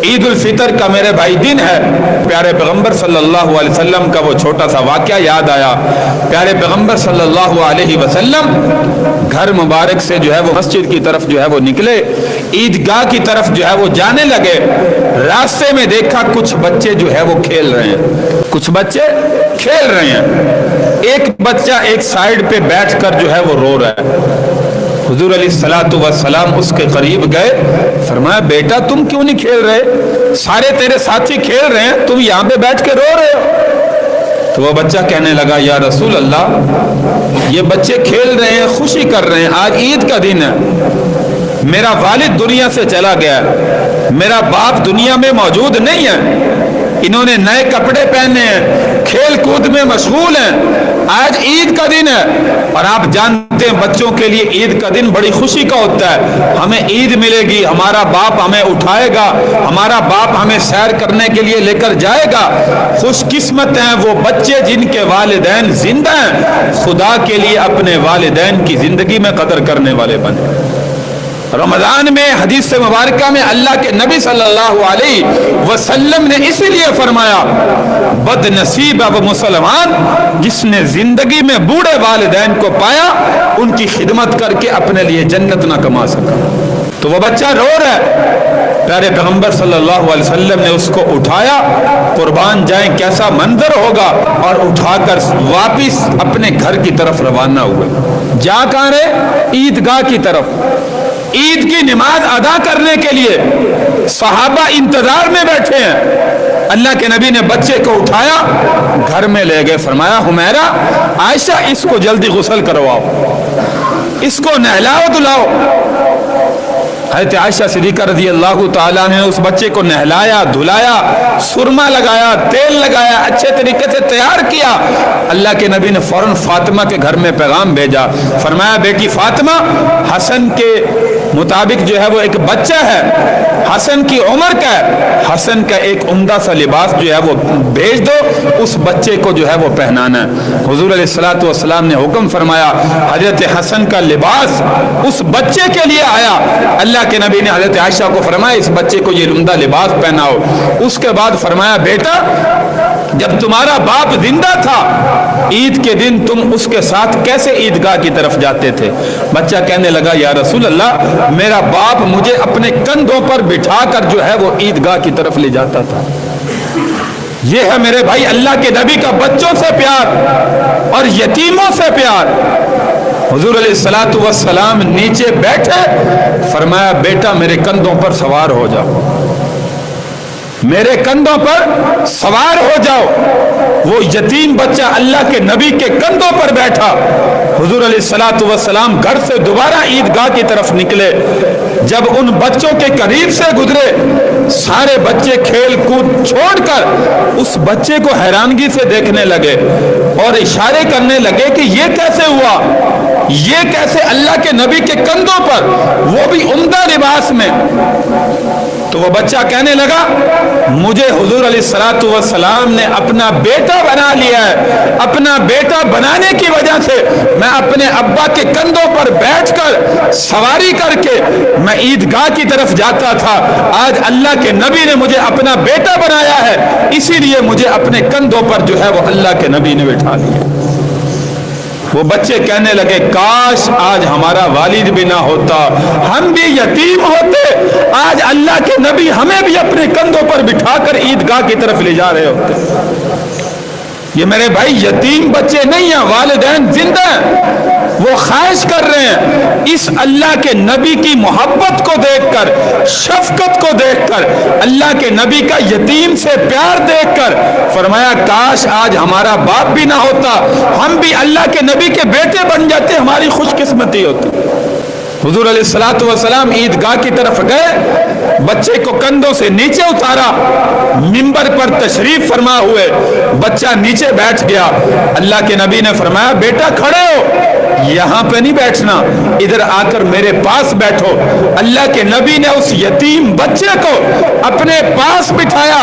عید الفطر کا میرے بھائی دن ہے. پیارے پیغمبر صلی اللہ علیہ وسلم کا وہ چھوٹا سا واقعہ یاد آیا. پیارے پیغمبر صلی اللہ علیہ وسلم گھر مبارک سے جو ہے وہ مسجد کی طرف جو ہے وہ نکلے, عیدگاہ کی طرف جو ہے وہ جانے لگے. راستے میں دیکھا کچھ بچے جو ہے وہ کھیل رہے ہیں, کچھ بچے کھیل رہے ہیں. ایک بچہ ایک سائیڈ پہ بیٹھ کر جو ہے وہ رو رہا ہے. حضور علیہ الصلوۃ والسلام اس کے قریب گئے, فرمایا بیٹا تم کیوں نہیں کھیل رہے؟ سارے تیرے ساتھی کھیل رہے ہیں, تم یہاں پہ بیٹھ کے رو رہے ہو. تو وہ بچہ کہنے لگا یا رسول اللہ, یہ بچے کھیل رہے ہیں, خوشی کر رہے ہیں, آج عید کا دن ہے, میرا والد دنیا سے چلا گیا, میرا باپ دنیا میں موجود نہیں ہے, انہوں نے نئے کپڑے پہنے ہیں, کھیل کود میں مشغول ہیں, آج عید کا دن ہے. اور آپ جانتے ہیں بچوں کے لیے عید کا دن بڑی خوشی کا ہوتا ہے. ہمیں عید ملے گی, ہمارا باپ ہمیں اٹھائے گا, ہمارا باپ ہمیں سیر کرنے کے لیے لے کر جائے گا. خوش قسمت ہیں وہ بچے جن کے والدین زندہ ہیں, خدا کے لیے اپنے والدین کی زندگی میں قدر کرنے والے بنے. رمضان میں حدیث مبارکہ میں اللہ کے نبی صلی اللہ علیہ وسلم نے اسی لیے فرمایا بد نصیب ہے وہ مسلمان جس نے زندگی میں بوڑھے والدین کو پایا, ان کی خدمت کر کے اپنے لیے جنت نہ کما سکا. تو وہ بچہ رو رہا ہے, پیارے پیغمبر صلی اللہ علیہ وسلم نے اس کو اٹھایا, قربان جائیں کیسا منظر ہوگا, اور اٹھا کر واپس اپنے گھر کی طرف روانہ ہوئے. جا کہاں رہے؟ عیدگاہ کی طرف. عید کی نماز ادا کرنے کے لیے صحابہ انتظار میں بیٹھے ہیں. اللہ کے نبی نے بچے کو اٹھایا, گھر میں لے گئے, فرمایا حمیرہ, عائشہ اس کو جلدی غسل کرواؤ, اس کو نہلاؤ دھلاؤ. حضرت عائشہ صدیقہ رضی اللہ تعالیٰ نے اس بچے کو نہلایا, دھلایا, سرما لگایا, تیل لگایا, اچھے طریقے سے تیار کیا. اللہ کے نبی نے فوراً فاطمہ کے گھر میں پیغام بھیجا, فرمایا بیٹی فاطمہ, حسن کے مطابق جو ہے وہ ایک بچہ ہے, حسن کی عمر کا ہے, حسن کا ایک عمدہ سا لباس جو ہے وہ بھیج دو, اس بچے کو جو ہے وہ پہنانا ہے. حضور علیہ الصلوۃ والسلام نے حکم فرمایا, حضرت حسن کا لباس اس بچے کے لیے آیا. اللہ کے نبی نے حضرت عائشہ کو فرمایا اس بچے کو یہ عمدہ لباس پہناؤ. اس کے بعد فرمایا بیٹا جب تمہارا باپ زندہ تھا عید کے دن تم اس کے ساتھ کیسے عیدگاہ کی طرف جاتے تھے؟ بچہ کہنے لگا یا رسول اللہ, میرا باپ مجھے اپنے کندھوں پر بٹھا کر جو ہے وہ عیدگاہ کی طرف لے جاتا تھا. یہ ہے میرے بھائی اللہ کے نبی کا بچوں سے پیار اور یتیموں سے پیار. حضور علیہ الصلوۃ والسلام نیچے بیٹھے, فرمایا بیٹا میرے کندھوں پر سوار ہو جاؤ, میرے کندھوں پر سوار ہو جاؤ. وہ یتیم بچہ اللہ کے نبی کے کندھوں پر بیٹھا. حضور علیہ الصلوۃ والسلام گھر سے دوبارہ عیدگاہ کی طرف نکلے. جب ان بچوں کے قریب سے گزرے, سارے بچے کھیل کود چھوڑ کر اس بچے کو حیرانگی سے دیکھنے لگے اور اشارے کرنے لگے کہ یہ کیسے ہوا, یہ کیسے اللہ کے نبی کے کندھوں پر, وہ بھی عمدہ لباس میں. تو وہ بچہ کہنے لگا مجھے حضور علیہ الصلوۃ والسلام نے اپنا بیٹا بنا لیا ہے, اپنا بیٹا بنانے کی وجہ سے میں اپنے ابا کے کندھوں پر بیٹھ کر سواری کر کے میں عیدگاہ کی طرف جاتا تھا. آج اللہ کے نبی نے مجھے اپنا بیٹا بنایا ہے, اسی لیے مجھے اپنے کندھوں پر جو ہے وہ اللہ کے نبی نے بٹھا لیا. وہ بچے کہنے لگے کاش آج ہمارا والد بھی نہ ہوتا, ہم بھی یتیم ہوتے, آج اللہ کے نبی ہمیں بھی اپنے کندھوں پر بٹھا کر عیدگاہ کی طرف لے جا رہے ہوتے. یہ میرے بھائی یتیم بچے نہیں ہیں, والدین زندہ ہیں, وہ خواہش کر رہے ہیں اس اللہ کے نبی کی محبت کو دیکھ کر, شفقت کو دیکھ کر, اللہ کے نبی کا یتیم سے پیار دیکھ کر, فرمایا کاش آج ہمارا باپ بھی نہ ہوتا, ہم بھی اللہ کے نبی کے بیٹے بن جاتے, ہماری خوش قسمتی ہوتی. حضور علیہ الصلوۃ والسلام عیدگاہ کی طرف گئے, بچے کو کندھوں سے نیچے اتارا, منبر پر تشریف فرما ہوئے, بچہ نیچے بیٹھ گیا. اللہ کے نبی نے فرمایا بیٹا کھڑے ہو, یہاں پہ نہیں بیٹھنا, ادھر آ کر میرے پاس بیٹھو. اللہ کے نبی نے اس یتیم بچے کو اپنے پاس بٹھایا,